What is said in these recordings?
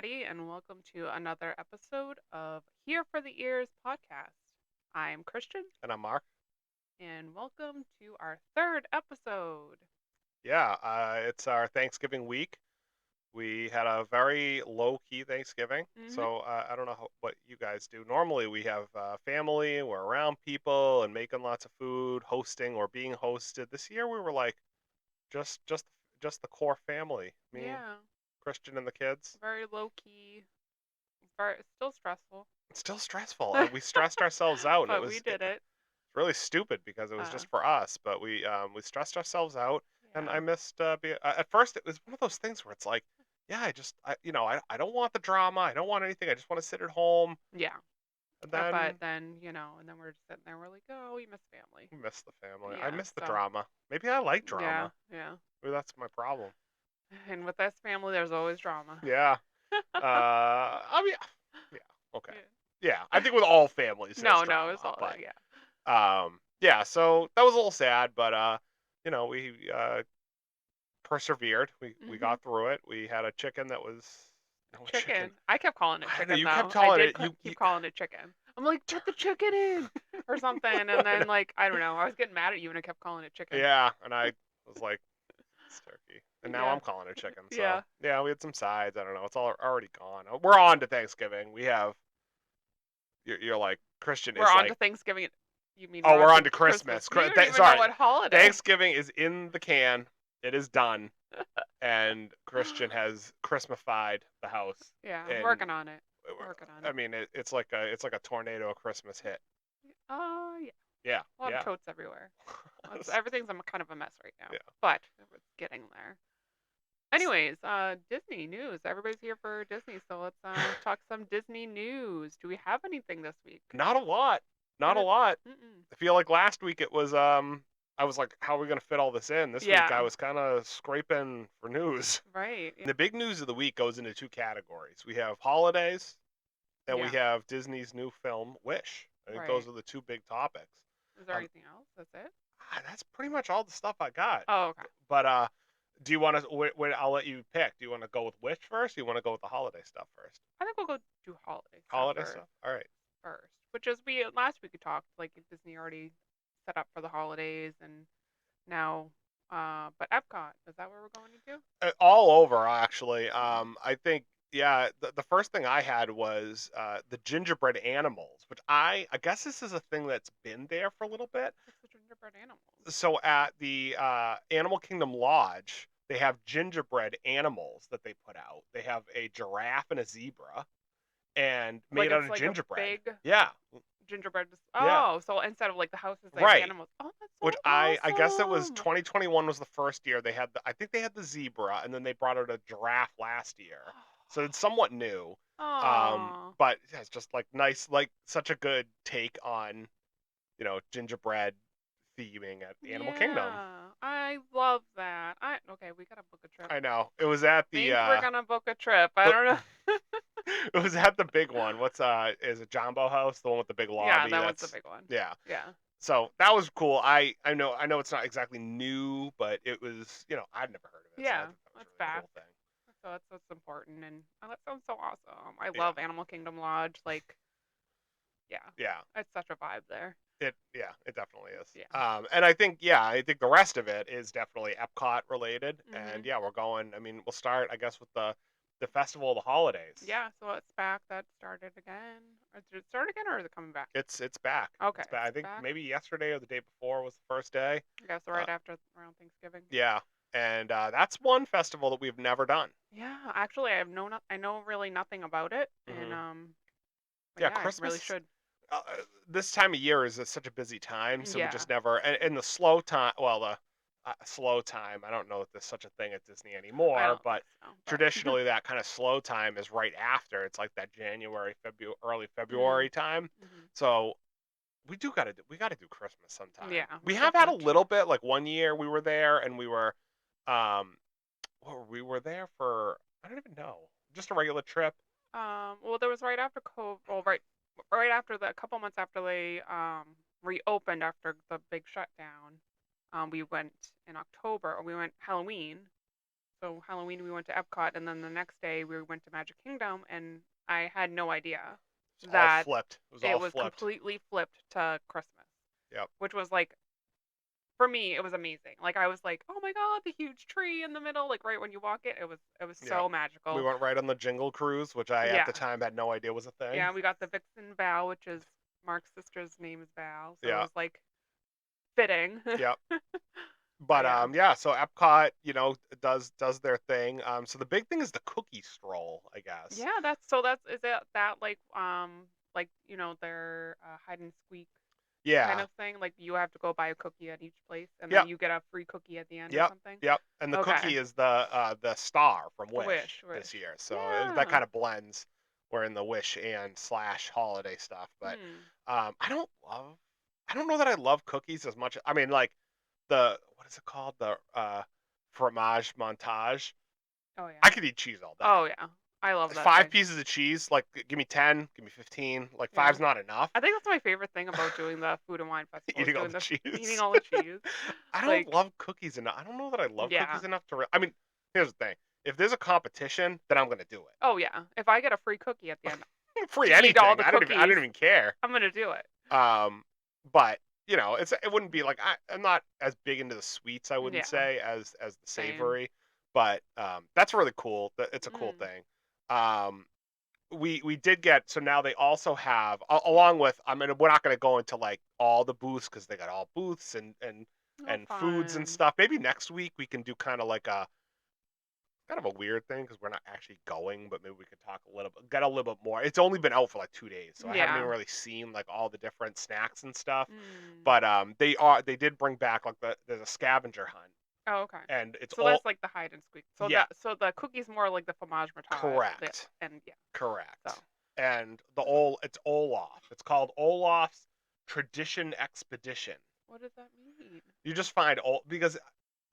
everybody, and welcome to another episode of Here for the Ears podcast. I'm Christian, And I'm Marc. and welcome to our third episode. Yeah, it's our Thanksgiving week. We had a very low key Thanksgiving, hmm so I don't know what you guys do. Normally, we have family, we're around people and making lots of food, hosting or being hosted. This year, we were like just just just the core family, me, Yeah, Christian, and the kids. very low key, very still stressful, It's still stressful, and we stressed ourselves out, and but we did it. it's really stupid because it was Uh, just for us, but we stressed ourselves out, and yeah, I missed. At first, it was one of those things where it's like, yeah, I don't want the drama. I don't want anything. I just want to sit at home. yeah. And But then then and then we're just sitting there. We're like, oh, we miss family. I miss the family. I Yeah. miss the So drama. Maybe I like yeah, drama. yeah. Maybe that's my problem. And with this family, there's always drama. Yeah. I mean, yeah. Okay. Yeah. Yeah. I think with all families there's No, no, it's drama, all but yeah. yeah. So that was a little sad, but we persevered. We hmm got through it. We had a chicken that was no chicken. Chicken. I kept calling it I know chicken you kept though. I calling did it. You keep calling it chicken. I'm like, put the chicken in or something, and I then know. like I don't know. I was getting mad at you, and I kept calling it chicken. Yeah, and I was like, it's turkey, and now Yeah, I'm calling it chicken. So yeah. yeah, we had some sides. I don't know. It's all already gone. We're on to Thanksgiving. We have. You're like Christian We're is on to like. Thanksgiving. You mean Oh, we're on we're to on to Christmas? Christmas. We don't even know Sorry, what holiday. Thanksgiving is in the can. It is done, and Christian has Christmasified the house, Yeah, I'm and working on it. Working on I it. mean, it's like a tornado Christmas hit. Oh yeah, Yeah, a lot of yeah, totes everywhere. Everything's kind of a mess right now, yeah. but it's getting there. Anyways, Disney news. Everybody's here for Disney, so let's talk some Disney news. Do we have anything this week? Not a lot, not What a is? lot. Mm-mm. I feel like last week it was I was like, how are we gonna fit all this in? This week I Yeah. was kind of scraping for news. Right. Yeah. The big news of the week goes into two categories. We have holidays, and we Yeah. have Disney's new film Wish. I think those Right. are the two big topics. Is there Um, anything else? That's it. that's pretty much all the stuff I got. Oh, okay. But do you want to? I'll let you pick. Do you want to go with Wish first? Or do you want to go with the holiday stuff first? I think we'll go do holiday stuff Holiday stuff. All right. first, which is we last week we talked like Disney already set up for the holidays and now, but Epcot is that where we're going to do? All over actually. I think yeah. The first thing I had was the gingerbread animals, which I guess this is a thing that's been there for a little bit. What's the gingerbread animals? So at the Animal Kingdom Lodge, they have gingerbread animals that they put out. They have a giraffe and a zebra, and Like made out it's of like a gingerbread. big Yeah, gingerbread. yeah, Oh, so instead of like the houses, they have right. animals. Oh, that's Which so I guess it was awesome. 2021 was the first year they had I think they had the zebra, and then they brought out a giraffe last year, so it's somewhat new. Oh, But yeah, it's just like nice, like such a good take on gingerbread theming at Animal Kingdom. yeah. I love that. Okay, we gotta book a trip. I know it was at the Think we're gonna book a trip. I the don't know. it was at the big one. What's is it Jumbo House, the one with the big Yeah, lobby? that was the That's big one. yeah. Yeah. So that was cool. I know it's not exactly new, but it was I'd never heard of it, so I Yeah, think that was a that's really fast. cool thing. So that's what's important, and that sounds so awesome. I Yeah, love Animal Kingdom Lodge. Like, yeah, yeah. it's such a vibe there. It definitely is. Yeah. And I think the rest of it is definitely Epcot related, and Mhm. yeah, we're going. I mean, we'll start I guess with the festival of the holidays. Yeah. So it's back. That started again. Or did it start again, or is it coming back? It's back. Okay, It's back. I it's think back. maybe yesterday or the day before was the first day. I guess Uh, right after around Thanksgiving. yeah, and that's one festival that we've never done. Yeah. Actually, I know really nothing about it, and hmm but Yeah, yeah, I really Christmas. should. This time of year is such a busy time, so we Yeah. just never. And the slow time. Well, the slow time. I don't know if there's such a thing at Disney I anymore, don't think but so, but traditionally that kind of slow time is right after. It's like that January, February, early mm, February time. mhm. So we gotta do Christmas sometime. Yeah, We we have had a definitely little bit. Like one year we were there, and um, we were there for I don't even know, just a regular trip. well, there was right after COVID. Well, right after a couple months after they reopened after the big shutdown. We went in October, or we went Halloween. So Halloween we went to Epcot, and then the next day we went to Magic Kingdom, and I had no idea It's all that flipped. It was it all was flipped. completely flipped to Christmas, Yep. which was like for me it was amazing. Like I was like, oh my god, the huge tree in the middle, like right when you walk it, it was Yep. so We magical. went right on the Jingle Cruise, which I at Yeah, the time had no idea was a thing. yeah, we got the Vixen Bow, which is Mark's sister's name is Bow, so it Yeah. was like fitting. Yep. But But yeah, yeah, so Epcot, does their thing. So the big thing is the cookie stroll, I guess. yeah, that's is it that like their hide and squeak kind Yeah. of thing? Like you have to go buy a cookie at each place, and then Yep. you get a free cookie at the end or Yep. something. Yep. And the Okay, cookie is the star from the Wish this wish. year. So that Yeah. kind of blends. We're in the Wish and slash holiday stuff, but Hmm. I don't know that I love cookies as much. I mean, like the what is it called? The fromage montage. Oh yeah. I could eat cheese all day. Oh yeah. I love that Five thing. pieces of cheese, like give me 10, give me 15. Like Yeah. five's not enough. I think that's my favorite thing about doing the Food and Wine Festival is Eating all doing the the eating cheese. all the cheese. I don't Like, love cookies enough. I don't know that I love yeah. cookies enough I mean, here's the thing. If there's a competition, then I'm gonna do Oh yeah. If I get a free cookie at the end it. Free to eat all anything. the I cookies, didn't even care. I'm gonna do it. Um, but it wouldn't be like I'm not as big into the sweets. I wouldn't Yeah. say as the Same. savory, but that's really cool. It's a cool Mm. thing. Um, we did get so now they also have along with I mean we're not going to go into like all the booths because they got all booths Oh and foods and fun. stuff. Maybe next week we can do kind of like a kind of a weird thing because we're not actually going, but maybe we could talk a little bit, get a little bit more. It's only been out for like 2 days, so I haven't Yeah. even really seen like all the different snacks and stuff. Mm. But they did bring back like there's a scavenger hunt Oh, okay. and it's So all that's like the hide and squeak. yeah So the cookie's more like the fromage montage. correct And yeah. So correct and it's Olaf. It's called Olaf's Tradition Expedition. what does that mean? You just find because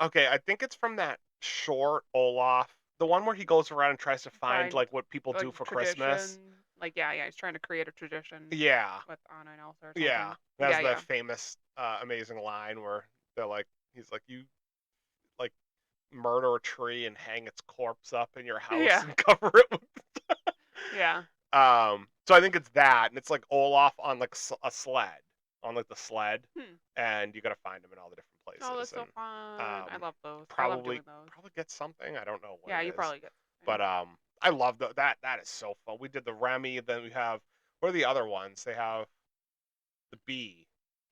okay, I think it's from that short Olaf, the one where he goes around and tries to find Find like what people like do for Christmas. tradition. Like yeah, he's trying to create a tradition Yeah, with Anna and Elsa or yeah. something. That's Yeah, the yeah. famous, amazing line where they're like, he's like, you like murder a tree and hang its corpse up in your house Yeah. and cover it with. Yeah. So I think it's that, and it's like Olaf on like a sled, on like the sled, Hmm. and you gotta find him in all the different Oh, places, that's so and fun. I um, love those. I love probably doing those. probably get something. I don't know what Yeah, it you is, probably get something. but I love that is so fun. We did the Remy, then we have what are the other ones? They have the bee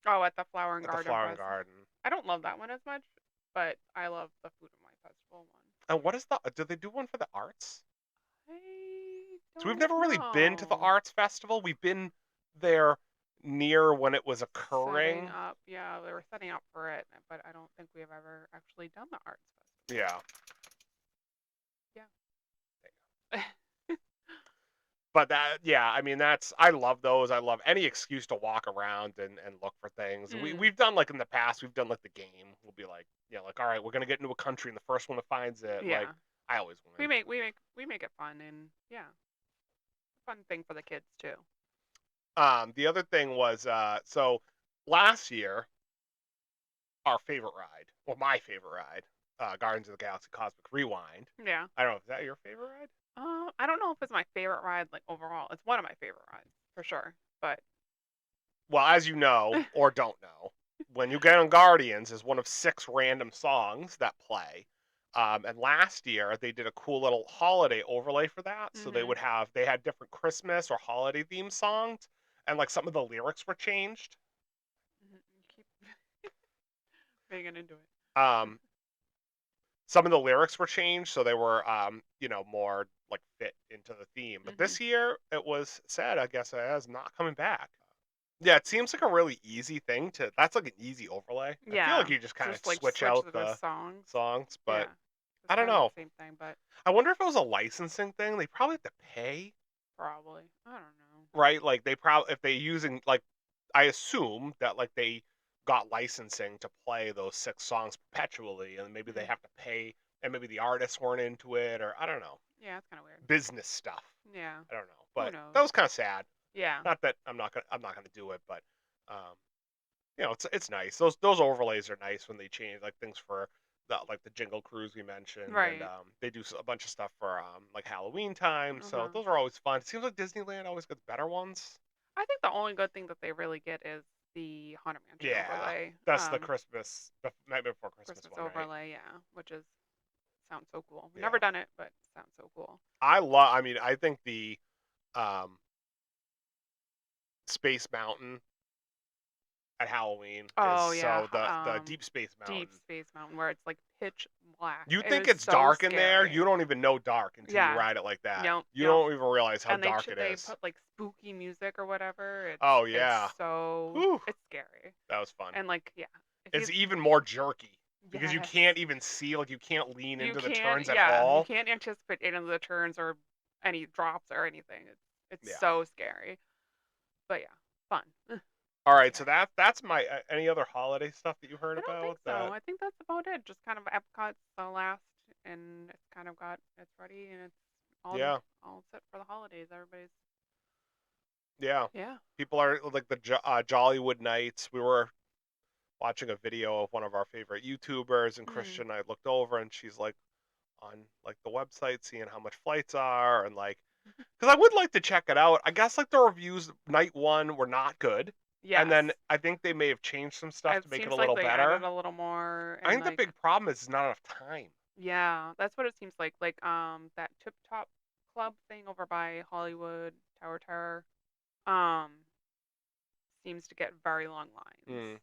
Oh, at the Flower and at the Garden Flower and Fest. Garden. I don't love that one as much, but I love the Food and Wine Festival one. And what is did they do one for the arts? I So we've don't never really been to the know. arts festival. We've been there near when it was Setting occurring. up, yeah, they were setting up for it, but I don't think we have ever actually done the arts festival. Yeah. Yeah. But yeah, I mean I love those. I love any excuse to walk around and look for things. Mm. We've done like in the past, we've done like the game. We'll be like, like all right, we're gonna get into a country and the first one that finds it, like Yeah. I always We win. make we make we make it fun and yeah, fun thing for the kids too. The other thing was so last year our favorite ride, well my favorite ride, Guardians of the Galaxy Cosmic Rewind. Yeah. I don't know, is that your favorite ride? I don't know if it's my favorite ride like overall. It's one of my favorite rides for sure. But Well, as you know or don't know, when you get on Guardians is one of 6 random songs that play. And last year they did a cool little holiday overlay for that. So mhm. they had different Christmas or holiday theme songs, and like some of the lyrics were changed. Mhm. Keep banging into it. Um, some of the lyrics were changed, so they were more like fit into the theme. But Mhm. this year it was said, I guess, as not coming back. Yeah, it seems like a really easy thing to. That's like an easy overlay. I feel like Yeah. you just kind of Just like switch switch out the the songs. songs, but Yeah. It's I don't kind of the know. same thing, but I wonder if it was a licensing thing. They probably have to pay, probably. I don't know. right? Like they probably if they using like I assume that like they got licensing to play those 6 songs perpetually, and maybe they Hmm. have to pay, and maybe the artists weren't into it, or I don't know, Yeah, it's kind of weird. business stuff. Yeah. I don't know, Who but knows? that was kind of sad. Yeah. Not that I'm not gonna do it, but um, it's nice. Those overlays are nice when they change like things for like the Jingle Cruise we mentioned, and Right. they do a bunch of stuff for like Halloween time. So Uh-huh. those are always fun. It seems like Disneyland always gets better ones. I think the only good thing that they really get is the Haunted Mansion Yeah, overlay. that's the Night Before Christmas Christmas one, right? overlay, yeah, which is sounds so cool. Never Yeah, done it, but sounds so cool. I love. I mean, I think the um, Space Mountain at Halloween is Oh yeah, so the Deep Space Deep Mountain. Space Mountain where it's like pitch black. You It think was it's so dark in there? You scary. don't even know dark until you Yeah. ride it like that. Yep. You Yep. don't even realize how And dark it they is. put like spooky music or whatever. Oh It's yeah. so Whew, it's scary. that was fun. And like yeah, if you It's even more jerky because you yes. can't even see, like you can't lean You into the can't turns at yeah, you all. can't anticipate any of the turns or any drops or anything. It's Yeah. so scary. But yeah, fun. All right, so Disneyland. that's my any other holiday stuff that you heard I don't think about so. that? I think that's about it. Just kind of Epcot's the last, and it's kind of got it's ready and it's all Yeah. all set for the holidays. Everybody's Yeah. yeah. People are like the Jollywood Nights. We were watching a video of one of our favorite YouTubers, and Hmm. Kristian, I looked over and she's like on like the website seeing how much flights are and like because I would like to check it out. I guess like the reviews night one were not good, and Yes. then I think they may have changed some stuff It to make it a seems like little they added better. a little more I and think the like big problem is not enough time. yeah, that's what it seems like. Like that Tip Top Club thing over by Hollywood Tower um seems to get very long lines. Mm.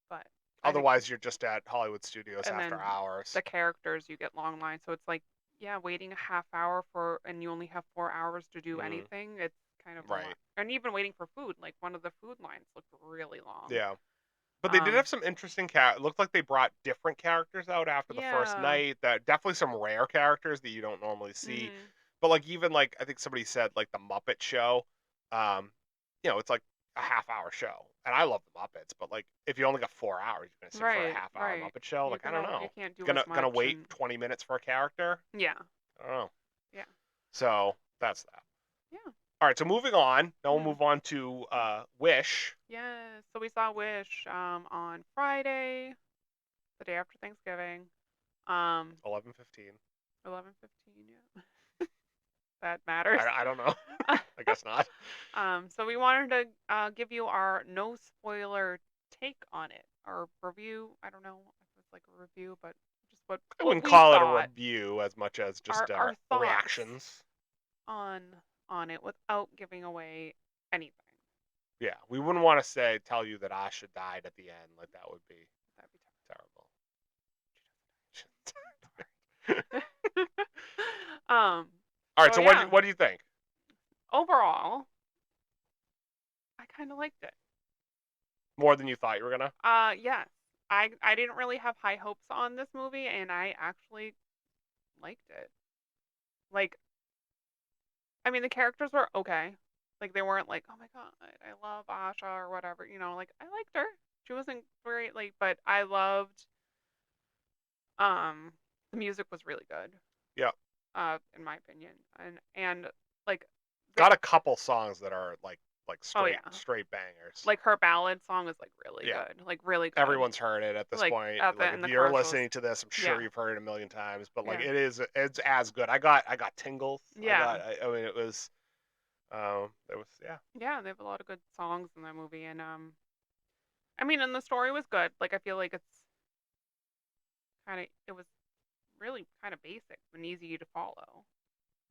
But I think Otherwise, you're just at Hollywood Studios and after then hours. the characters you get long lines, so it's like yeah, waiting a half hour for and you only have 4 hours to do Mm. anything. It's kind of a lot. Right. And even waiting for food, like one of the food lines looked really long. Yeah. But they did Um, have some interesting It looked like they brought different characters out after the first yeah. night. That definitely some rare characters that you don't normally see. Mhm. But like even like I think somebody said like the Muppet Show, um, it's like a half hour show, and I love the Muppets. But like if you only got 4 hours, you're gonna sit for a Right, half hour right. Muppet show. Like I don't You know, can't do as gonna much wait and 20 minutes for a character. yeah. I don't know. Yeah. So that's that. Yeah. All right, so moving on. Now we'll Hmm. move on to Wish. Yeah. So we saw Wish on Friday, the day after Thanksgiving. 11:15. 11:15, yeah. That matters. I don't know. I guess not. So we wanted to give you our no spoiler take on it, or review. I don't know if it's like a review, but just I what wouldn't we call it a thought, review as much as just our thoughts reactions. on it without giving away anything. Yeah, we wouldn't want to tell you that Asha died at the end. Like that would be That'd be terrible. tough. um. All right, So so yeah, what do you think? overall, I kind of liked it. More than you thought you were gonna? Yes. I didn't really have high hopes on this movie, and I actually liked it. Like, I mean, the characters were okay. Like, they weren't like, oh my god, I love Asha or whatever. Like I liked her. She wasn't great, like, but I loved. Um, the music was really good. Yeah, In my opinion, and like the got a couple songs that are like oh yeah, straight bangers. like her ballad song is like really Yeah, good, like really good. everyone's heard it at this Like point. at Like the in if the you're commercials. listening to this, I'm Yeah, sure you've heard it a million times. But like yeah, it's as good. I got tingles. yeah. I mean it was it was yeah. Yeah, they have a lot of good songs in that movie, and I mean, and the story was good. Like, I feel like it was really kind of basic and easy to follow.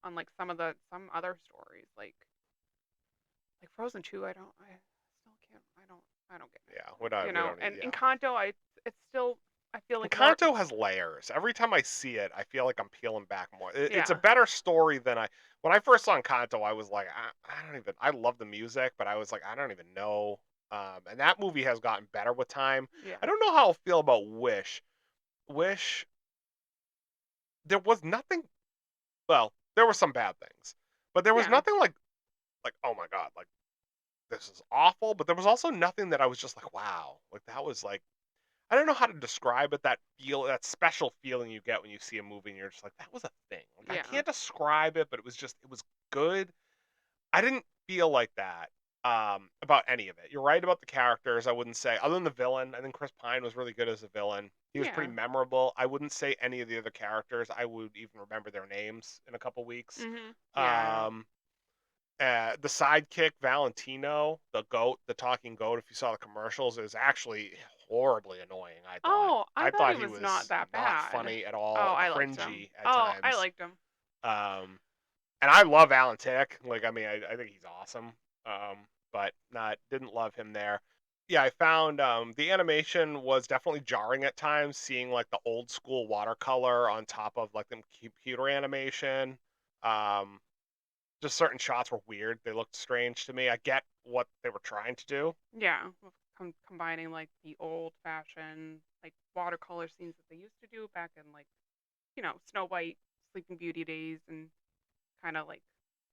Unlike some other stories, like Frozen 2, I still can't, I don't get Yeah, it. we don't need And yeah. Encanto, it's still, I feel like more, Encanto has layers. Every time I see it, I feel like I'm peeling back more. It's a yeah, better story than when I first saw Encanto, I was like, I don't even. I love the music, but I was like, I don't even know. And that movie has gotten better with time. yeah, I don't know how I feel about Wish. Wish, there was nothing. Well, there were some bad things, but there was yeah, nothing like oh my god, like this is awful. But there was also nothing that I was just like wow, like that was like I don't know how to describe it. That special feeling you get when you see a movie and you're just like, that was a thing. Like I yeah, can't describe it, but it was good. I didn't feel like that about any of it. You're right about the characters. I wouldn't say, other than the villain, I think Chris Pine was really good as a villain. He was pretty Yeah. memorable. I wouldn't say any of the other characters. I would even remember their names in a couple weeks. Yeah, I don't. Um, the sidekick Valentino, the goat, the talking goat. If you saw the commercials, is actually horribly annoying. I thought. Oh, I I thought thought he he was not was that not bad. funny at Oh, all, I liked him. cringy at Oh, I times. liked him. Um, and I love Alan Tick. Like, I mean, I think he's awesome. Um, but not didn't love him there. Yeah, I found the animation was definitely jarring at times, seeing like the old school watercolor on top of like the computer animation. Um, just certain shots were weird. They looked strange to me. I get what they were trying to do. Yeah, with combining like the old fashioned like watercolor scenes that they used to do back in like, Snow White, Sleeping Beauty days and kind of like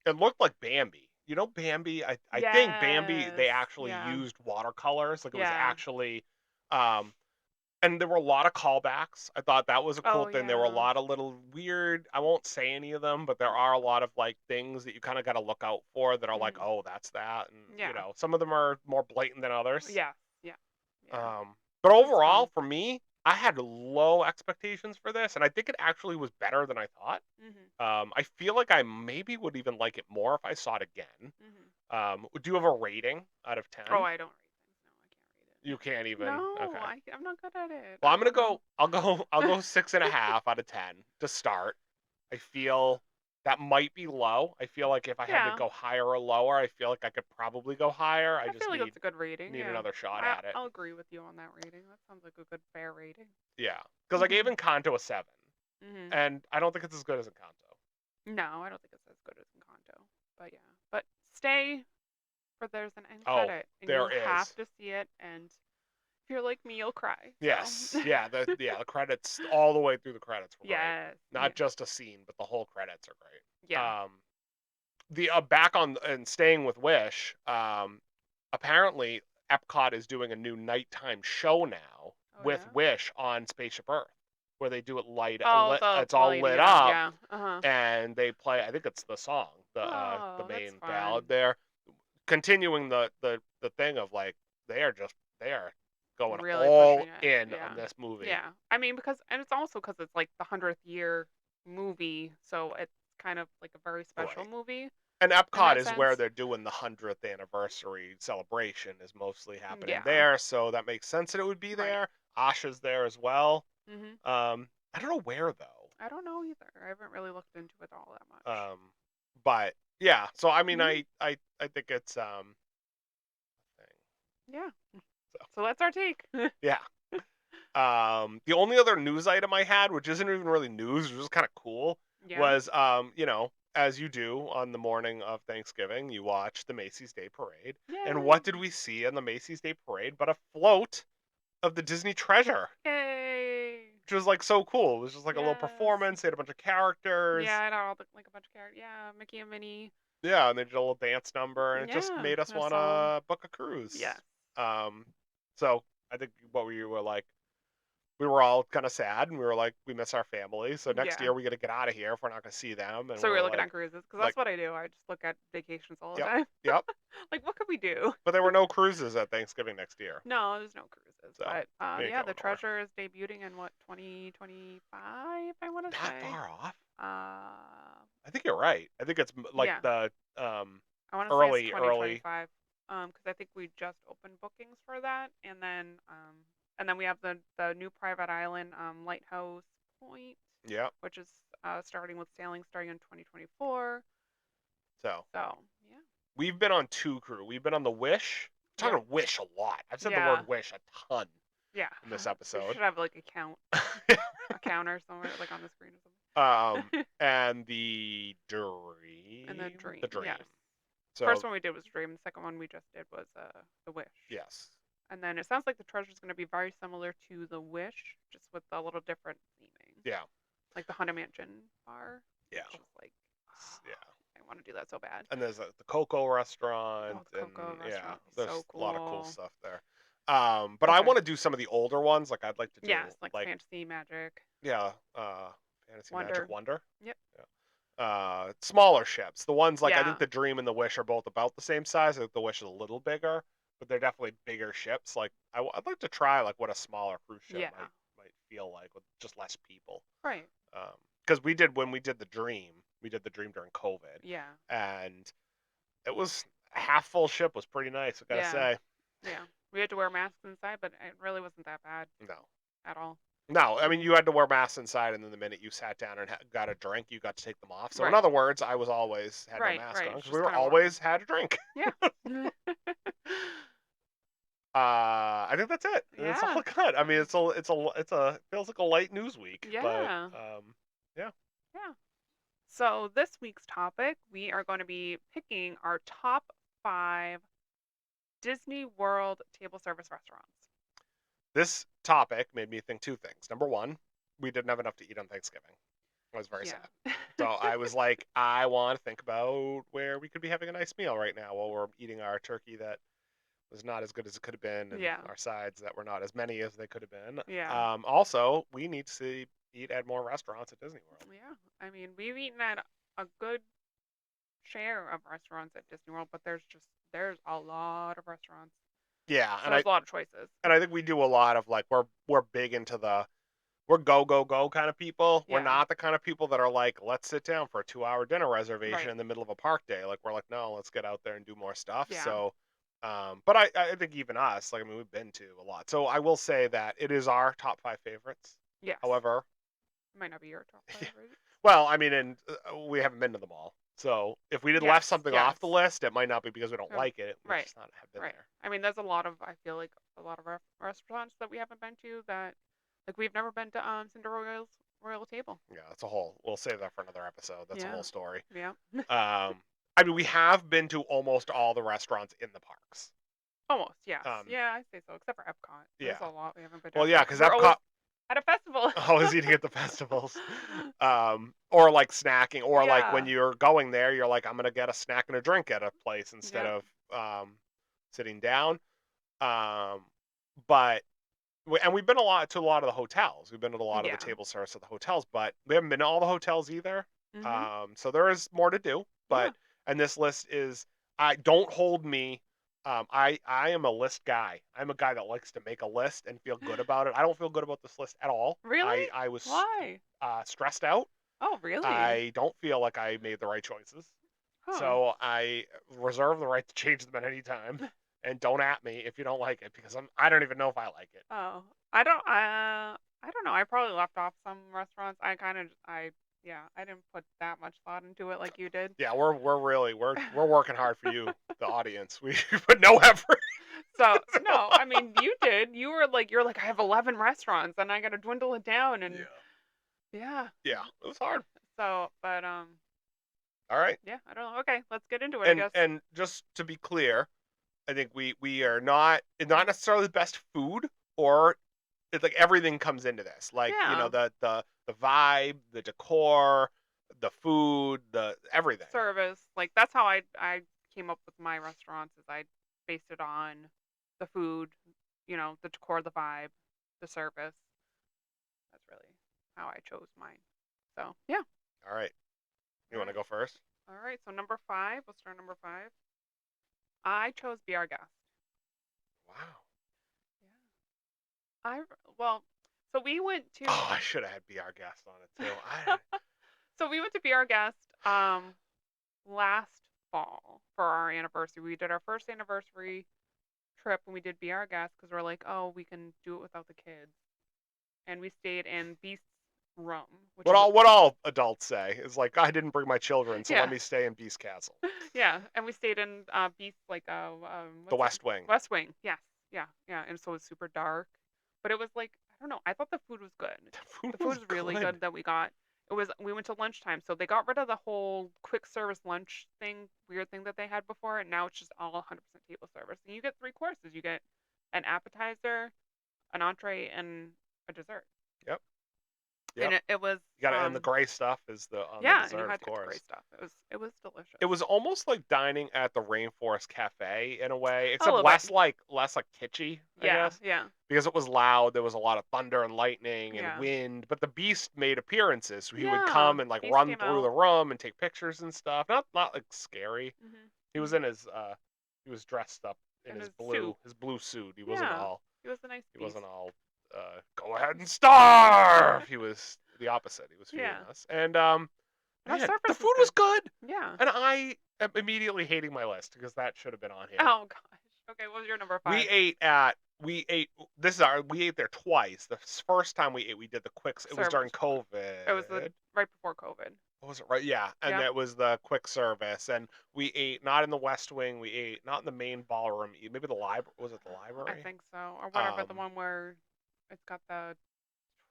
It looked like Bambi. You know Bambi? I think Bambi yes. they actually Yeah. used watercolors. Like it was Yeah. actually um and there were a lot of callbacks. I thought that was a cool Oh thing. There were a yeah. lot of little weird, I won't say any of them, but there are a lot of like things that you kind of got to look out for that are like, Mhm. "Oh, that's that." And Yeah. some of them are more blatant than others. Yeah. Yeah. Yeah. But It's overall fun. for me, I had low expectations for this and I think it actually was better than I thought. Mhm. I feel like I maybe would even like it more if I saw it again. Mhm. Do you have a rating out of Oh, 10? I don't rate things. No, I can't rate You it. can't even. No, Okay. I'm not good at it. Well, I I'm gonna don't know. go. I'll go 6.5 out of 10 to start. I feel that might be low. I feel like if I had to Yeah. go higher or lower, I feel like I could probably go higher. I I feel just like need that's a good rating. need Yeah. another shot at it. I'll agree with you on that rating. That sounds like a good fair rating. Yeah, because I gave Mhm. Encanto a 7, Mhm. and I don't think it's as good as Encanto. No, I don't think it's as good as Encanto. But yeah. But stay for there's an end Oh, credit and you there have is. to see it and if you're like me, you'll cry. So Yes, yeah, the credits all the way through the credits were great. yes. Yeah. Not just a scene, but the whole credits are great. Yeah. The back on and staying with Wish, apparently Epcot is doing a new nighttime show now Oh with yeah. Wish on Spaceship Earth, where they do it Oh, the it's all lighting lit it up. up, Yeah. Uh-huh. and they play. I think it's the song, the Oh, that's main ballad fun. there, continuing the thing of like they are going Really all pushing it. in on Yeah. this movie. Yeah. I mean, and it's also because it's like the 100th year movie, so it's kind of like a very special Right. movie And in Epcot that is where sense. they're doing the 100th anniversary celebration is mostly happening Yeah. there, so that makes sense that it would be Right. there. Asha's there as well. Mhm. I don't know where though. I don't know either. I haven't really looked into it all that much. Um, but yeah, so I mean, Mhm. I think it's thing. Yeah. So So that's our take. yeah. The only other news item I had, which isn't even really news, which was kind of cool, Yeah. was as you do on the morning of Thanksgiving, you watch the Macy's Day Parade. And Yay. what did we see on the Macy's Day Parade but a float of the Disney Treasure, Yay. which was like so cool. It was just like a little Yes. performance. They had a bunch of characters. Yeah, I know like a bunch of characters. Yeah, Mickey and Minnie. Yeah, and they did a little dance number, and it just Yeah, made us a want song. to book a cruise. Yes. Um, so I think what we were like, we were all kind of sad, and we were like, we miss our family. So next Yeah. year we got to get out of here if we're not going to see them. And So we're we're looking at cruises because like, that's what I do. I just look at vacations all the yep, time. yep. Like, what could we do? But there were no cruises at Thanksgiving next year, No, there's no cruises. so But we ain't yeah, going the nowhere. Treasure is debuting in what 2025? I want to That say. far off? Uh, I think you're right. I think it's like yeah, the I want to say it's early. 2025. Because I think we just opened bookings for that, and then we have the new private island, Lighthouse Point, Yeah. which is starting with sailing starting in 2024. So So yeah, we've been on two crew. We've been on the Wish. I'm yeah, talking Wish a lot. I've said the yeah, word Wish a ton yeah. in this We episode. should have like a counter somewhere, like on the screen or something. And the Dream. And the Dream, The Dream. yes. So First one we did was Dream. The second one we just did was the Wish. yes. And then it sounds like the Treasure is going to be very similar to the Wish, just with a little different theming, Yeah. like the Haunted Mansion bar. Yeah. Which is like, Yeah. I want to do that so bad. And there's the Coco restaurant, Oh, the and Coco yeah, restaurant would be there's so a lot of cool cool. stuff there. But I Okay. want to do some of the older ones. Like I'd like to do Yes, like like Fantasy Magic yeah, Fantasy Magic Wonder. Wonder. Yep. Yeah. smaller ships. The ones like I think Yeah. the Dream and the Wish are both about the same size. I think the Wish is a little bigger, but they're definitely bigger ships. Like I'd like to try like what a smaller cruise ship Yeah. might feel like with just less people. Right. Because we did when we did the Dream during COVID, Yeah. and it was a half full ship was pretty nice. I gotta Yeah. say. Yeah. We had to wear masks inside, but it really wasn't that bad No. at all. No, I mean Mhm. you had to wear masks inside, and then the minute you sat down and got a drink, you got to take them off. So in Right. other words, I was always had no Right. mask Right. on It's because we just were kind of walking. always had a drink. Yeah. I think that's it. That's all Yeah. I got. I mean, it feels like a light news week, but Yeah. yeah. Yeah. So this week's topic, we are going to be picking our top 5 Disney World table service restaurants. This topic made me think two things. Number one, we didn't have enough to eat on Thanksgiving. I was very Yeah. sad. So I was like, I want to think about where we could be having a nice meal right now while we're eating our turkey that was not as good as it could have been, and Yeah. our sides that were not as many as they could have been. Yeah. Also, we need to eat at more restaurants at Disney World. Yeah. I mean, we've eaten at a good share of restaurants at Disney World, but there's a lot of restaurants. Yeah, So there's a lot of choices. and I think we do a lot of like we're big into we're go go go kind of people. We're Yeah. not the kind of people that are like let's sit down for a 2 hour dinner reservation Right. in the middle of a park day. Like we're like no, let's get out there and do more stuff. Yeah. So, but I think even us like I mean we've been to a lot. So I will say that it is our top 5 favorites. Yes. However, It might not be your top 5, right? well, I mean, and we haven't been to them all. So if we did left Yes. something Yes. off the list, it might not be because we don't Um, like it. We right. just not have been Right. there. I mean, there's a lot of I feel like a lot of restaurants that we haven't been to that like we've never been to Cinderella's Royal Table. Yeah, that's a whole. We'll save that for another episode. That's a Yeah. whole story. Yeah. I mean, we have been to almost all the restaurants in the parks. Almost. Yes. Um, Yeah, I say so. Except for Epcot. There's yeah. a lot we haven't been to Well, yeah, Epcot because because we're always Epcot at a festival. always eating at the festivals, or like snacking, or like when Yeah. you're going there, you're like, I'm gonna get a snack and a drink at a place instead Yep. of sitting down. Um, but and we've been to a lot of the hotels. We've been to a lot of the Yeah. table service at the hotels, but we haven't been to all the hotels either. Mhm. So there is more to do. Yeah. But and this list is, I don't hold me. I am a list guy. I'm a guy that likes to make a list and feel good about it. I don't feel good about this list at all. Really? I was Why? stressed out. Oh, really? I don't feel like I made the right choices. Huh. So I reserve the right to change them at any time. And don't at me if you don't like it because I don't even know if I like it. Oh, I don't know. I probably left off some restaurants. Yeah, I didn't put that much thought into it like you did. Yeah, we're working hard for you, the audience. We put no effort. So, no, I mean, you did. You're like, I have 11 restaurants and I got to dwindle it down and yeah. Yeah, it was hard. So, but All right. yeah, I don't know. Okay, let's get into it, I And guess. and just to be clear, I think we are not necessarily the best food or it's like everything comes into this. Like, Yeah. the vibe, the decor, the food, the everything. Service. Like that's how I came up with my restaurants is I based it on the food, the decor, the vibe, the service. That's really how I chose mine. So, yeah. All right. You All want to right. go first? All right. So number 5, we'll start number 5. I chose Be Our Guest. Wow. Yeah. Well, so we went to Oh, I should have had Be Our Guest on it too. I so we went to Be Our Guest last fall for our anniversary. We did our first anniversary trip and we did Be Our Guest because we're like, oh, we can do it without the kids. And we stayed in Beast's room, which what is all adults say is like I didn't bring my children, so let yeah, me stay in Beast Castle. yeah. And we stayed in Beast like The what's it? West Wing. West Wing. Yes, yeah, yeah. And so it was super dark, but it was like I don't know. I thought the food was good. The food The food was was really good. good that we got. We went to lunchtime, so they got rid of the whole quick service lunch weird thing that they had before, and now it's just all 100% table service. And you get 3 courses. You get an appetizer, an entree, and a dessert. Yep. And Yep. it was You got to, and the gray stuff is the on the yeah, and you dessert, had of to get the gray course. stuff. It was delicious. It was almost like dining at the Rainforest Cafe in a way, A except little bit. less like kitschy, I Yeah, guess, yeah, because it was loud. There was a lot of thunder and lightning and yeah, wind, but the Beast made appearances. So he would yeah. come and like Beast run came through the out. room and take pictures and stuff. Not like scary. Mhm. He was Mhm. in his he was dressed up in In his his suit. blue suit. Yeah, he was a nice beast. Go ahead and starve. He was the opposite. He was feeding Yeah, us. And and our man, the service was food was good. good. Yeah. And I am immediately hating my list because that should have been on here. Oh gosh. Okay, what was your number We 5? ate at we ate this is our we ate there twice. The first time we ate, we did the quick. It was during Service. It was COVID. right before COVID. What was it? Right, yeah, and Yep. that was the quick service. And we ate not in the West Wing. We ate not in the main ballroom. Maybe the library. Was it the I library? think so, or whatever. The Um, one where it's got the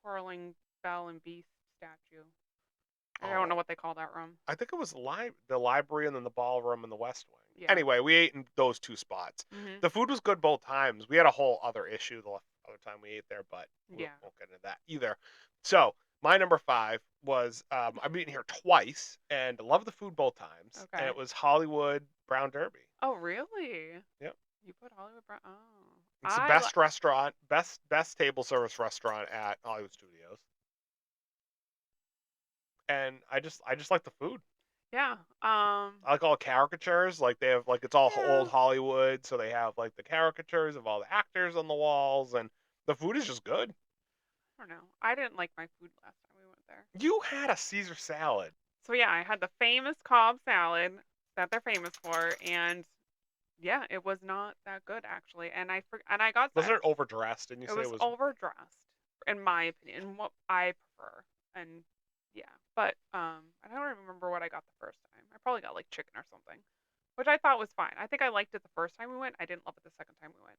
twirling bell and beast statue. I don't know oh, what they call that room. I think it was the library and then the ballroom and the West Wing. Yeah. Anyway, we ate in those two spots. Mhm. The food was good both times. We had a whole other issue the other time we ate there, but we Yeah. won't get into that either. So my number 5 was I've eaten here twice and loved the food both times, and Okay. it was Hollywood Brown Derby. Oh, really? Yep, You put Hollywood Brown? Oh. it's the best restaurant, best table service restaurant at Hollywood Studios, and I just like the food. Yeah. I like all the caricatures. Like they have like it's all Yeah. old Hollywood, so they have like the caricatures of all the actors on the walls, and the food is just good. I don't know. I didn't like my food last time we went there. You had a Caesar salad. So yeah, I had the famous Cobb salad that they're famous for, and yeah, it was not that good actually. And I got Wasn't sick. it overdressed? Didn't you It say it was was? overdressed, in my opinion, what I prefer. And yeah, but I don't remember what I got the first time. I probably got like chicken or something, which I thought was fine. I think I liked it the first time we went. I didn't love it the second time we went.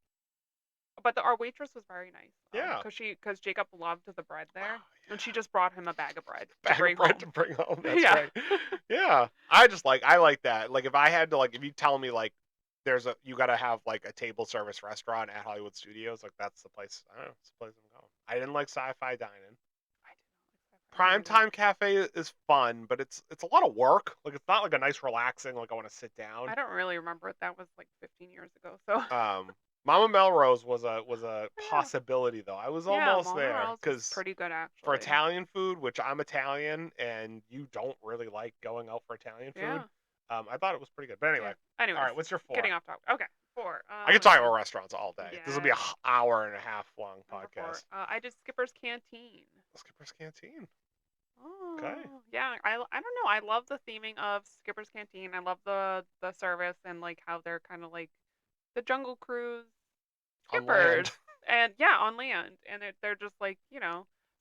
But our waitress was very nice, Yeah. because Jacob loved the bread Oh, there, and she yeah. just brought him a bag of bread to Bag of bring bread to home. bring home. That's Yeah. right. Yeah. I like that. Like if I had to like if you tell me like you gotta have like a table service restaurant at Hollywood Studios, like that's the place. I don't know, it's the place I'm going. I didn't like sci-fi dining. I did not like that either. Primetime Cafe is fun, but it's a lot of work. Like it's not like a nice relaxing like I want to sit down. I don't really remember it. That was like 15 years ago. So Mama Melrose was a yeah, possibility though. I was yeah, almost Mama there Rose was because pretty good for actually. Italian food, which I'm Italian and you don't really like going out for Italian food, Yeah, I thought it was pretty good. But anyway, yeah. all Anyways, right, what's your 4? getting off topic. Okay, 4. I could Let's talk see. about restaurants all day. This will be Yes, a hour and a half long number 4. podcast. I did Skipper's Canteen. Skipper's Canteen. Okay. Oh, yeah. I don't know. I love the theming of Skipper's Canteen. I love the service and like how they're kind of like the Jungle Cruise On skippers, land. and yeah, on land, and they're just like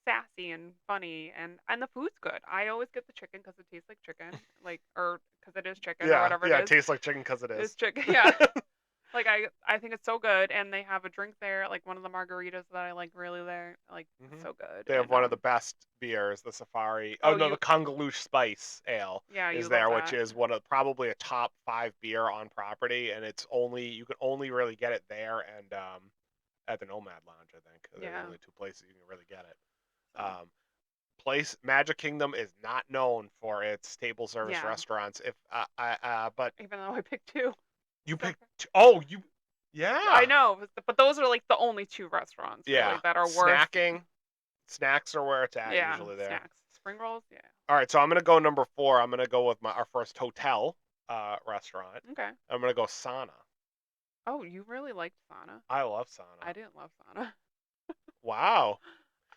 sassy and funny, and the food's good. I always get the chicken because it tastes like chicken, like or because it is chicken or Yeah, whatever it yeah, it is. tastes like chicken because it It's is. chicken. Yeah. Like I think it's so good, and they have a drink there, like one of the margaritas that I like really there, like hmm so good. They have And one of the best beers, the Safari. Oh oh no, the you Congaloosh Spice Ale yeah, you is love there, which that. is one of probably a top 5 beer on property, and you can only really get it there and at the Nomad Lounge, I think. They're the Yeah. only 2 places you can really get it. So Magic Kingdom is not known for its table service yeah, restaurants. If but even though I picked 2. you So picked. Oh, you. I Yeah. know, but those are like the only 2 restaurants really Yeah. that are worth. Snacks are where it's at Yeah, usually there. snacks, spring rolls. Yeah. All right, so I'm gonna go number 4. I'm gonna go with our first hotel restaurant. Okay. I'm gonna go Sana. Oh, you really liked Sana. I love I Sana. didn't love Sana. Wow.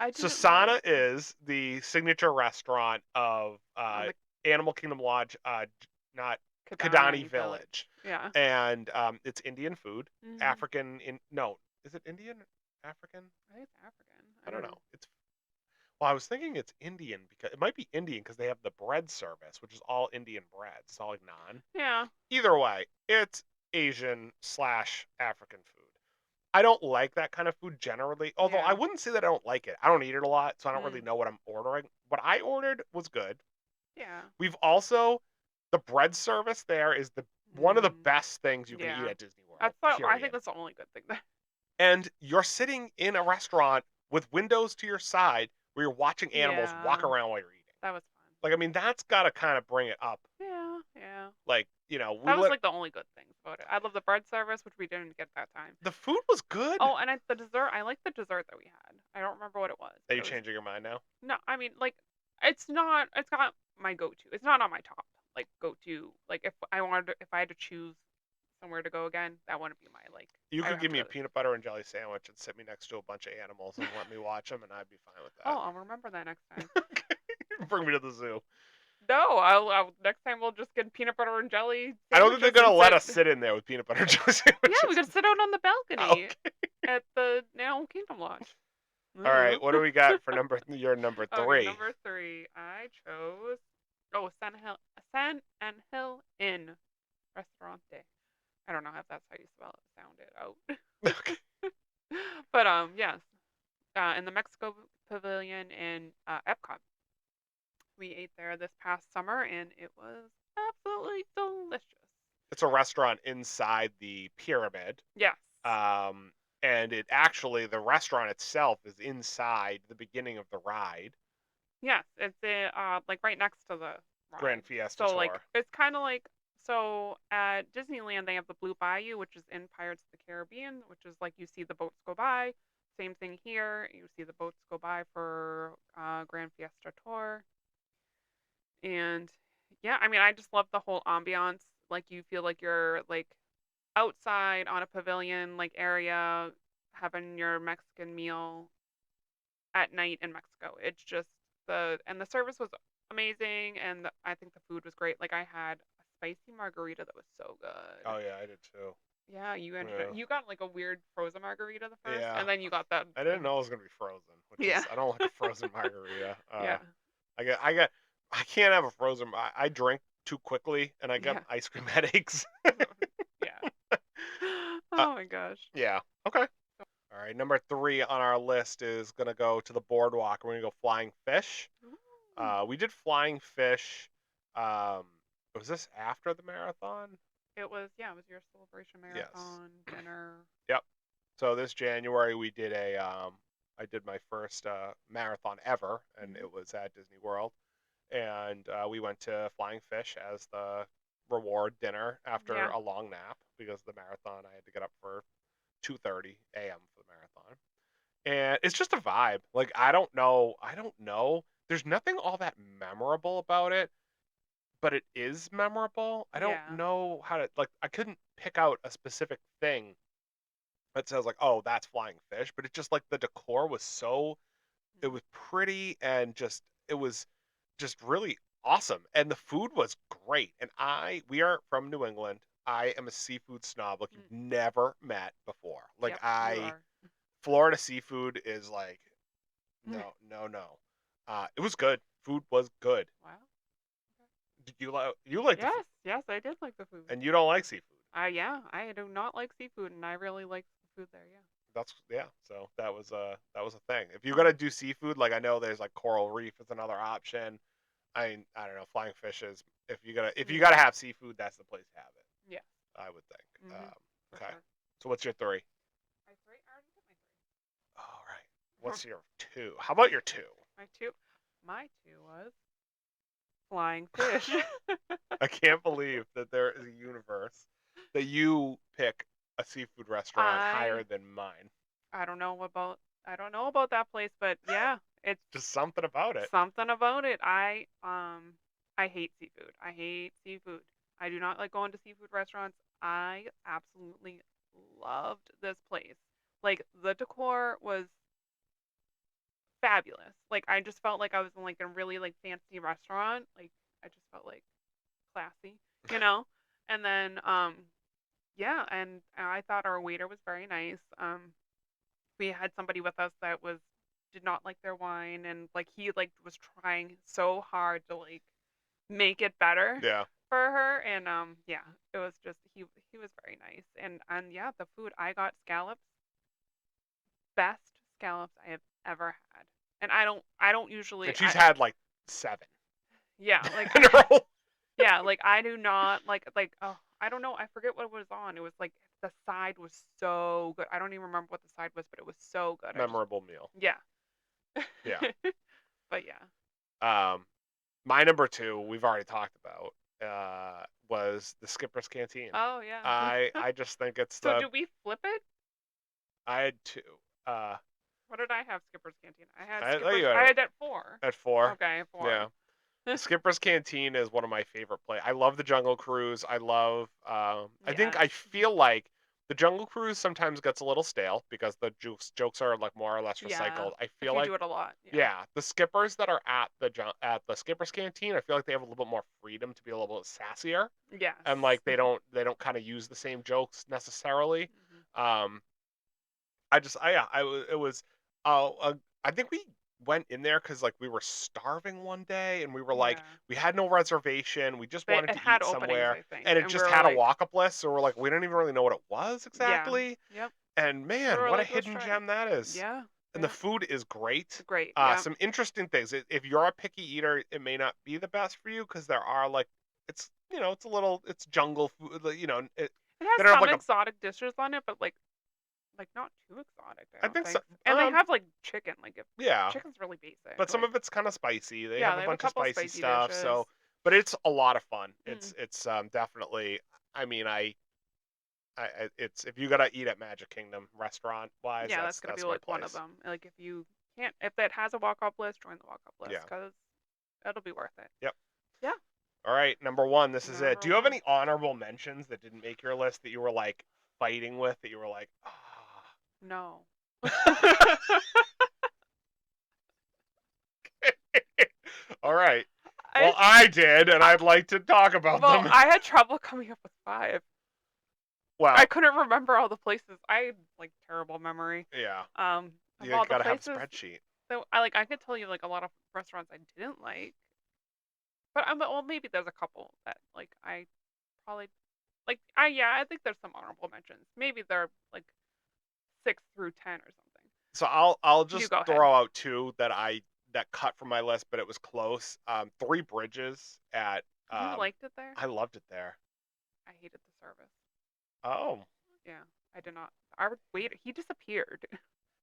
I So didn't love Sana it. is the signature restaurant of On the Animal Kingdom Lodge, not Kidani Kidani Village. Village, Yeah. and it's Indian food. Mhm. No, is it Indian? African? I think it's African. I don't know. Well, I was thinking it's Indian because it might be Indian because they have the bread service, which is all Indian bread. It's all like naan. Yeah. Either way, it's Asian slash African food. I don't like that kind of food generally, although I Yeah. wouldn't say that I don't like it. I don't eat it a lot, so I don't really Mm. know what I'm ordering. What I ordered was good. Yeah. We've also the bread service there is one of the Mm. best things you can eat Yeah. at Disney World. I think Period. that's the only good thing there. And you're sitting in a restaurant with windows to your side where you're watching animals walk Yeah, around while you're eating. that was fun. Like, I mean, that's got to kind of bring it up. Yeah, yeah. Like, you know, we That was let like the only good things about it. I love the bread service, which we didn't get that time. the food was good. Oh, and the dessert. I like the dessert that we had. I don't remember what it was, Are but you it was changing your mind now? no. I mean, like, it's not. It's not my go-to. It's not on my top like go-to. Like, if I had to choose somewhere to go again, that wouldn't be my like. You I would could have give to me go a to peanut butter and jelly sandwich and sit me next to a bunch of animals and let me watch them, and I'd be fine with Oh, that. I'll remember that next time. Bring me to the zoo. No, next time we'll just get peanut butter and jelly I don't think they're sandwiches gonna and let sit. us sit in there with peanut butter and jelly Yeah, we sandwiches. could sit out on the balcony Okay. at the Animal Kingdom Lodge. All right. Mm. What do we got for your number Okay, 3? number 3. I chose San and Hill Inn Restaurante. I don't know if that's how you sound it out. Okay. But yes, in the Mexico Pavilion in Epcot. We ate there this past summer and it was absolutely delicious. It's a restaurant inside the pyramid. Yes. Um, and the restaurant itself is inside the beginning of the ride, Yes, it's like right next to the Grand ride. Fiesta So like Tour. it's kind of like so at Disneyland they have the Blue Bayou, which is in Pirates of the Caribbean, which is like you see the boats go by. Same thing here. You see the boats go by for Grand Fiesta Tour. And yeah, I mean I just love the whole ambiance. Like you feel like you're like outside on a pavilion like area having your Mexican meal at night in Mexico. It's just the service was amazing and I think the food was great. Like I had a spicy margarita that was so good. Oh yeah, I did too. Yeah, Yeah. you got like a weird frozen margarita the first Yeah. and then you got that I didn't know it was gonna be frozen, which yeah. is I don't like a frozen margarita. Yeah. I can't have a frozen. I drink too quickly, and I get Yeah. ice cream headaches. Yeah. uh, Oh my gosh. yeah. Okay. All right. Number 3 on our list is gonna go to the boardwalk. We're gonna go flying fish. Ooh. We did flying fish. Um, was this after the marathon? It was your celebration Yes. marathon dinner. Yep. So this January we did I did my first marathon ever, and Mhm. it was at Disney World. And we went to Flying Fish as the reward dinner after Yeah. a long nap because the marathon I had to get up for 2:30 a.m. for the marathon. And it's just a vibe. Like I don't know. There's nothing all that memorable about it, but it is memorable. I don't Yeah. know how to like I couldn't pick out a specific thing that says like, "Oh, that's Flying Fish," but it just like the decor was so it Mhm. was pretty and it was just really awesome and the food was great. And we are from New England. I am a seafood snob like you've Mm. never met before. Like Yep, you are. Florida seafood is like no, no, no. It was good. Food was good. Wow. Did you like the food Yes, yes, I did like the food. and you don't like seafood. Yeah, I do not like seafood, and I really like the food there. Yeah. That's yeah. So that was a thing. If you gotta Mhm. do seafood, like I know there's like coral reef is another option. I don't know. Flying fish is if you Yeah. gotta have seafood, that's the place to have it. Yeah. I would think. For Okay. sure. So what's your 3? I already did All right. my What's your 2? How about your 2? my two. My two was flying fish. I can't believe that there is a universe that you pick a seafood restaurant higher I than mine. I don't know about I don't know about that place, but yeah, it's Just something about it. something about it. I hate seafood. I hate seafood. I do not like going to seafood restaurants. I absolutely loved this place. Like the decor was fabulous. Like I just felt like I was in like a really like fancy restaurant. Like I just felt like classy, you know? And then yeah, and I thought our waiter was very nice. We had somebody with us that was did not like their wine and like he like was trying so hard to like make it better Yeah. for her and yeah, it was just he was very nice. And yeah, the food I got scallops, best scallops I have ever had. And I don't usually And she's had like 7 yeah, like in a row. yeah, like I do not like oh, I don't know, I forget what was on. It was like the side was so good. I don't even remember what the side was, but it was so good. I just Memorable meal. yeah. Yeah. But yeah. My number two, we've already talked about, was the Skipper's Canteen. Oh yeah. I just think it's So the do we flip it? I had two. Uh, What did I have? Skipper's Canteen. I had I thought Skipper's. you had I it had that 4. at four. Okay, 4. Yeah. Skipper's Canteen is one of my favorite I love the Jungle Cruise. I love. I Yes. feel like the Jungle Cruise sometimes gets a little stale because the jokes are like more or less Yeah. recycled. I If feel you like do it a lot, yeah. yeah, the skippers that are at the Skipper's Canteen, I feel like they have a little bit more freedom to be a little bit sassier, Yes. and like they don't kind of use the same jokes necessarily. Mhm. Um, it was I think we went in there because like we were starving one day and we were like Yeah. we had no reservation, we just They wanted it to had eat openings, somewhere, I think, and it and we just were had a like, walk up list, so we're like we didn't even really know what it was yeah. exactly, Yep. and We man, were what a like, let's hidden try it. gem that is. Yeah. And the Yeah. food is great. Great. Yeah. Some interesting things. If you're a picky eater, it may not be the best for you because there are like it's jungle food. It they has don't have some like a exotic dishes on it, but like not too exotic, I I don't think so. think. And they have like chicken, like if Yeah, chicken's really basic. but some Like of it's kind of spicy. They yeah, have a they have a bunch of couple spicy spicy stuff. dishes. So, but it's a lot of fun. Mm. It's definitely. I mean, it's if you gotta eat at Magic Kingdom restaurant wise, Yeah, that's gonna be that's my like one of place. them. Like if you can't, if it has a walk up list, join the walk up list Yeah. because it'll be worth it. Yep. Yeah. All right, number one. This is it. Number Do you have one. any honorable mentions that didn't make your list that you were like fighting with that you were like, ah. No. All right. I Well, I did, and I'd like to talk about well, them. I had trouble coming up with 5. I Well, couldn't remember all the places. I had like terrible memory. yeah, Of you all the gotta have a places, spreadsheet. so I could tell you like a lot of restaurants I didn't like, but well maybe there's a couple that like I probably like I think there's some honorable mentions. Maybe they're like 6 through 10 or something. So I'll You just go ahead. throw out two that cut from my list, but it was close. Three Bridges at You liked it there? I loved it there. I hated the service. Oh, Yeah, I did not. Our waiter, he disappeared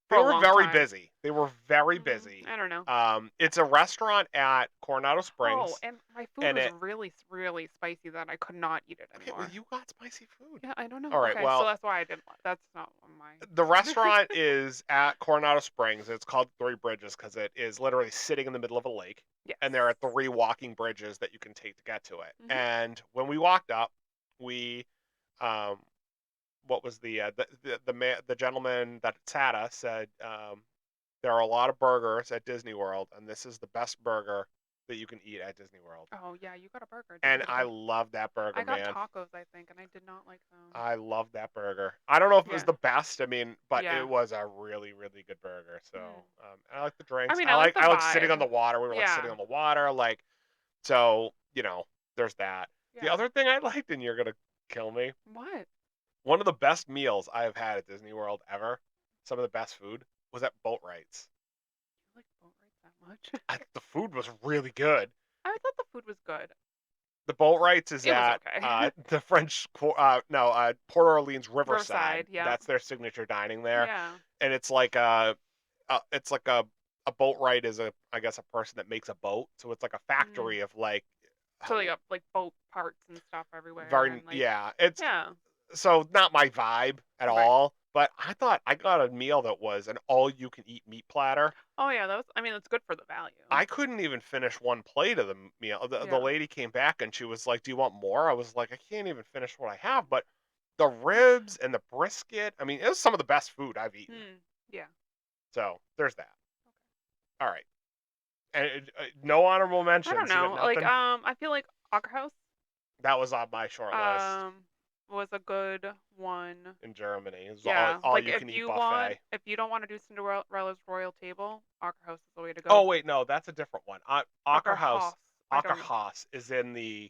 for they a were long very time. busy. They were very busy. I don't know. It's a restaurant at Coronado Oh, Springs, and my food and was it. really, really spicy that I could not eat it Okay, well, anymore. you got spicy food. Yeah, I don't know. All right, Okay, so well, that's why I didn't. That's not on my. the restaurant is at Coronado Springs. It's called Three Bridges because it is literally sitting in the middle of a lake, Yes. and there are three walking bridges that you can take to get to it. Mhm. And when we walked up, we, um, what was the gentleman that sat us said, there are a lot of burgers at Disney World, and this is the best burger that you can eat at Disney World. Oh yeah, you got a burger. Did you And get a I burger? love that burger, I got man. tacos, I think, and I did not like them. I love that burger. I don't know if it was Yeah. the best. I mean, but Yeah. it was a really, really good burger. So I like the Mm. I drinks. mean, I like the I like sitting on the vibe. water. We were like sitting Yeah. on the water, like so. There's that. The Yeah. other thing I liked, and you're gonna kill me. What? One of the best meals I have had at Disney World ever. Some of the best food was at Boat Rights. You like boat rides that much? The food was really good. I thought the food was good. The Boat Rights is It was at okay. the Port Orleans Riverside. Riverside, yeah. That's their signature dining there, Yeah. and it's like a boat right is I guess a person that makes a boat, so it's like a factory of like So they got like boat parts and stuff everywhere, very and like yeah it's yeah. so not my vibe at Right. all, but I thought I got a meal that was an all you can eat meat platter. Oh yeah, that was. I mean, it's good for the value. I couldn't even finish one plate of the meal. The Yeah. lady came back and she was like, "Do you want more?" I was like, "I can't even finish what I have." But the ribs and the brisket, I mean, it was some of the best food I've eaten. Yeah. So there's that. All right, and no honorable mentions. I don't You got know. Like nothing? I feel like Opera House That was on my short list was a good one. in Germany. It was Yeah. all Like you if can eat you buffet. don't want to do Cinderella's Royal Table, Opera House is the way to go. Oh wait, no, that's a different one. Opera House. I don't know. House is in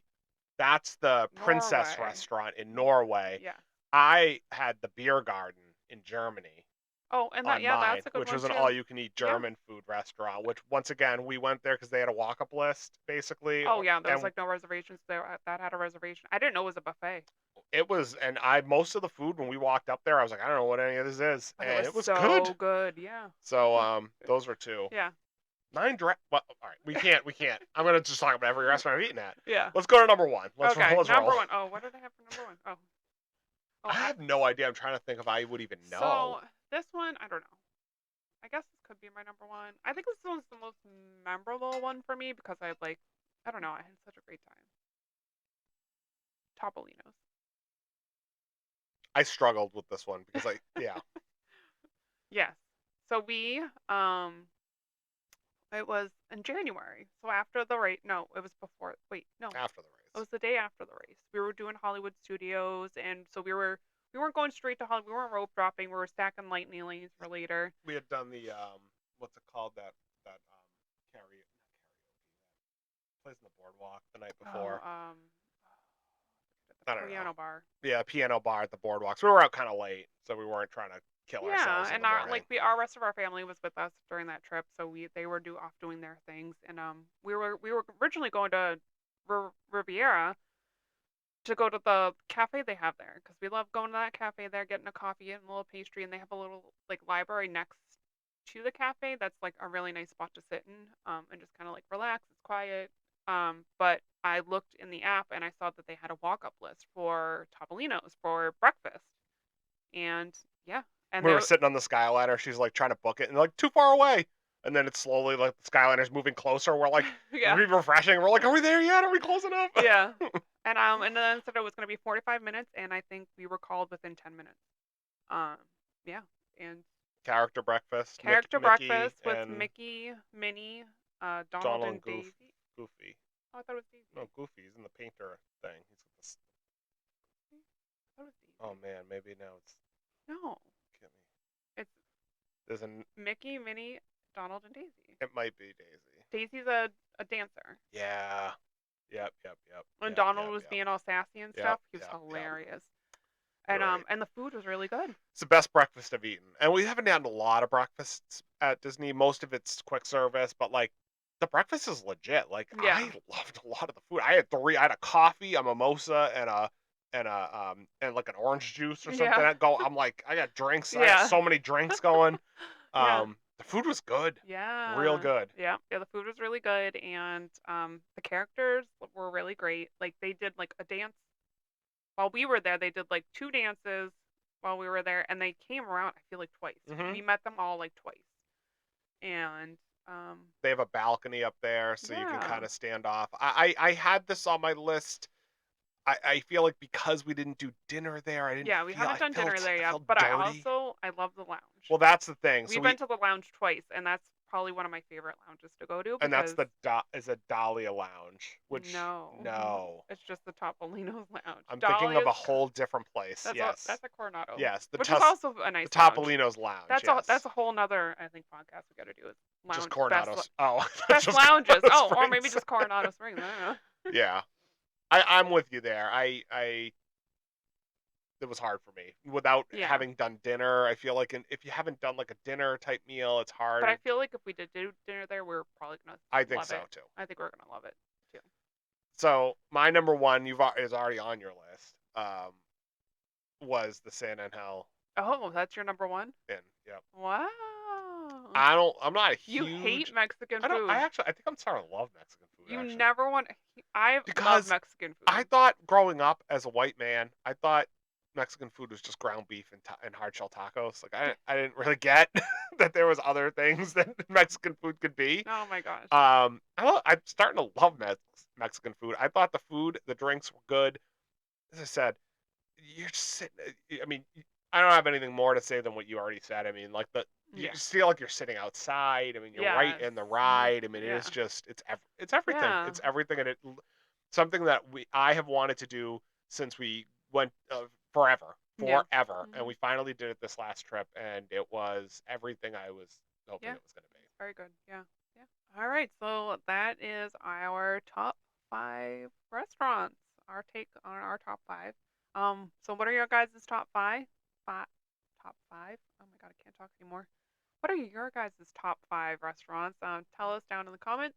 that's the princess Norway. restaurant in Norway. Yeah. I had the beer garden in Germany Oh, and on mine, that's a good which one was an too. all-you-can-eat German food restaurant. Which once again we went there because they had a walk-up list basically. Oh yeah, there was and like no reservations there. That had a reservation. I didn't know it was a buffet. it was, and I most of the food when we walked up there, I was like, I don't know what any of this is, But and it was so good. good. Yeah. So those were two. Yeah. Well, all right, we can't. We can't. I'm gonna just talk about every restaurant I've eaten at. Yeah. Let's go to number one. Okay. Let's Number roll. one. Oh, what did I have for number one? Oh. Oh, I have no idea. I'm trying to think if I would even know. so this one, I don't know. I guess this could be my number one. I think this one's the most memorable one for me because I don't know, I had such a great time. Topolino's. I struggled with this one because yeah, Yes. So it was in January. So after the race, no, it was before. Wait, no, after the it race. was the day after the race. We were doing Hollywood Studios, and so we weren't going straight to Hollywood. We weren't rope dropping. We were stacking lightning lanes for later. We had done the what's it called, that karaoke, plays in the boardwalk the night Oh, before. I the don't know. piano bar. Yeah, piano bar at the boardwalk. So we were out kind of late, so we weren't trying to kill Yeah, ourselves in and the morning. our rest of our family was with us during that trip, so they were off doing their things, and we were originally going to Riviera to go to the cafe they have there because we love going to that cafe there, getting a coffee and a little pastry, and they have a little like library next to the cafe that's like a really nice spot to sit in, and just kind of like relax. It's quiet. But I looked in the app and I saw that they had a walk up list for Topolino's for breakfast, and yeah, and We they were sitting on the Skyliner. She's like trying to book it, and like too far away. And then it's slowly like the Skyliner's moving closer. We're like yeah. refreshing. We're like, are we there yet? Are we close enough? Yeah. And then said it was gonna be 45 minutes, and I think we were called within 10 minutes. Um, yeah, and Character breakfast. character Mickey breakfast with and Mickey, Minnie, Donald, Donald and and Daisy. Goofy. Oh, I thought it was Daisy. No, Goofy's in the painter thing. He's got this. I thought it was Oh Daisy. man, maybe now it's No, get me. it's There's an. Mickey, Minnie, Donald, and Daisy. It might be Daisy. Daisy's a dancer, Yeah. Yep. Yep. Yep. and Yep. Donald Yep. was Yep. being all sassy and Yep. stuff. He was Yep. Yep. hilarious, You're right. and the food was really good. It's the best breakfast I've eaten, and we haven't had a lot of breakfasts at Disney. Most of it's quick service, but like the breakfast is legit. Like Yeah. I loved a lot of the food. I had three. I had a coffee, a mimosa, and like an orange juice or something. Yeah. I'm like, I got drinks. I Yeah. got so many drinks going. Yeah. The food was good. Yeah. Real good. Yeah. Yeah. The food was really good, and the characters were really great. Like they did like a dance while we were there. They did like two dances while we were there, and they came around. I feel like twice. Mhm. We met them all like twice, and They have a balcony up there, so you can yeah. kind of stand off. I had this on my list. I feel like because we didn't do dinner there, I didn't Yeah, we feel. haven't done dinner there I yet, felt but dirty. I love the lounge. Well, that's the thing. So We've been to the lounge twice, and that's probably one of my favorite lounges to go to and that's because is a Dahlia Lounge, which no, it's just the Topolino's lounge. I'm thinking of a Dahlia's whole different place. that's a Coronado. Yes, which is also a nice the lounge. Topolino's Lounge. That's a whole nother I think podcast we got to do is lounge just Coronado's. best just lounges. Coronado Oh, or Springs. maybe just Coronado Springs. I don't know. Yeah, I'm with you there. It was hard for me without having done dinner. I feel like if you haven't done like a dinner type meal, it's hard. But I feel like if we did do dinner there, we're probably gonna. I think love so it. too. I think we're gonna love it too. So my number one is already on your list. Was the San Angel Oh, that's your number one? Inn. Yep. Wow. I'm not a huge. You hate Mexican I don't. food. I think I'm starting to love Mexican food. You actually. never want. I love Mexican food. I thought growing up as a white man, I thought Mexican food was just ground beef and hard shell tacos. Like I didn't really get that there was other things that Mexican food could be. Oh my gosh. I'm starting to love Mexican food. I thought the drinks were good. As I said, you're just sitting. I mean, I don't have anything more to say than what you already said. I mean, like you just feel like you're sitting outside. I mean, you're right in the ride. I mean, it is just it's everything. Yeah. It's everything, and something that I have wanted to do since we went forever, and we finally did it this last trip, and it was everything I was hoping it was going to be. Very good. Yeah. Yeah. All right. So that is our top 5 restaurants. Our take on our top 5. So what are your guys' top 5? Top 5? Oh my god, I can't talk anymore. What are your guys' top 5 restaurants? Tell us down in the comments.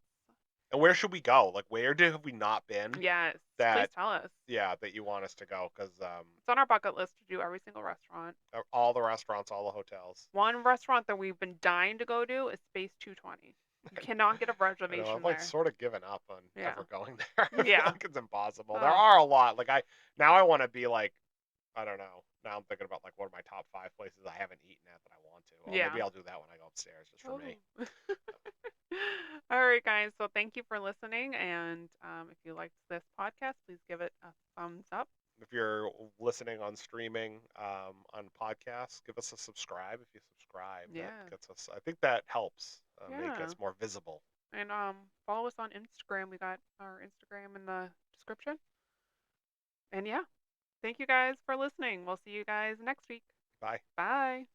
And where should we go? Like, where have we not been? Yes, please tell us. Yeah, that you want us to go, because it's on our bucket list to do every single restaurant. All the restaurants, all the hotels. One restaurant that we've been dying to go to is Space 220. You cannot get a I know I've reservation like there. sort of given up on Yeah. ever going there. I feel Yeah. like it's impossible. There Oh, are a lot. Like I want to be like, I don't know. Now I'm thinking about like what are my top 5 places I haven't eaten at that I want to. Well, maybe yeah. I'll do that when I go upstairs, just for me. Oh. All right, guys. So thank you for listening. And if you liked this podcast, please give it a thumbs up. If you're listening on streaming, on podcasts, give us a subscribe. If you subscribe, that Yeah. gets us. I think that helps make Yeah. us more visible. And follow us on Instagram. We got our Instagram in the description. And yeah, thank you guys for listening. We'll see you guys next week. Bye. Bye.